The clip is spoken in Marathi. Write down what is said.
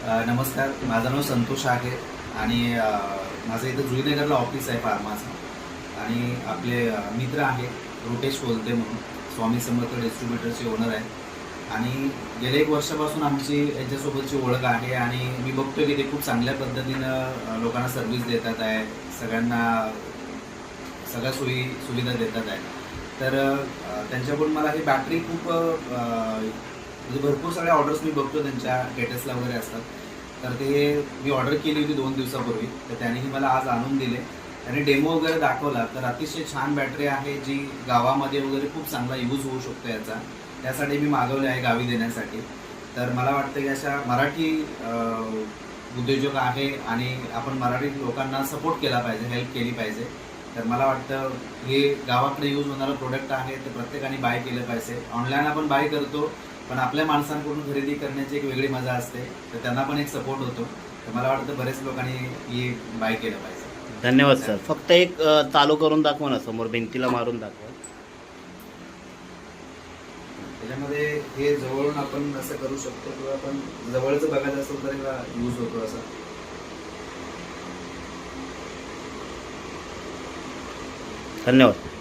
नमस्कार, माझं नाव संतोष आहे आणि माझं इथं जुईनगरला ऑफिस आहे फार्माचं. आणि आपले मित्र आहे रुटेश कोलते म्हणून, स्वामी समर्थ डिस्ट्रीब्युटरचे ओनर आहे. आणि गेल्या 1 वर्षापासून आमची यांच्यासोबतची ओळख आहे आणि मी बघतो की ते खूप चांगल्या पद्धतीनं लोकांना सर्व्हिस देतात आहे, सगळ्यांना सगळ्या सुविधा देतात आहे. तर त्यांच्याकडून मला ही बॅटरी खूप म्हणजे भरपूर सगळ्या ऑर्डर्स मी बघतो त्यांच्या स्टेटसला वगैरे असतात. तर ते मी ऑर्डर केली होती 2 दिवसापूर्वी, तर त्यानेही मला आज आणून दिले. त्याने डेमो वगैरे दाखवला, तर अतिशय छान बॅटरी आहे जी गावामध्ये वगैरे खूप चांगला यूज होऊ शकतो याचा. त्यासाठी मी मागवले आहे गावी देण्यासाठी. तर मला वाटतं की अशा मराठी उद्योजक आहे आणि आपण मराठी लोकांना सपोर्ट केला पाहिजे, हेल्प केली पाहिजे. तर मला वाटतं हे गावाकडे यूज होणारं प्रोडक्ट आहे, तर प्रत्येकाने बाय केलं पाहिजे. ऑनलाईन आपण बाय करतो, पण आपल्या माणसांकडून खरेदी करण्याची एक वेगळी मजा असते, तर त्यांना पण एक सपोर्ट होतो. तर मला वाटतं बरेच लोकांनी हे बाय केलं पाहिजे. धन्यवाद सर. फक्त एक चालू करून दाखवा ना, समोर भिंतीला मारून दाखवा. त्याच्यामध्ये हे जवळून आपण असं करू शकतो किंवा आपण जवळचं बघायचं असेल तर यूज होतो असं. धन्यवाद.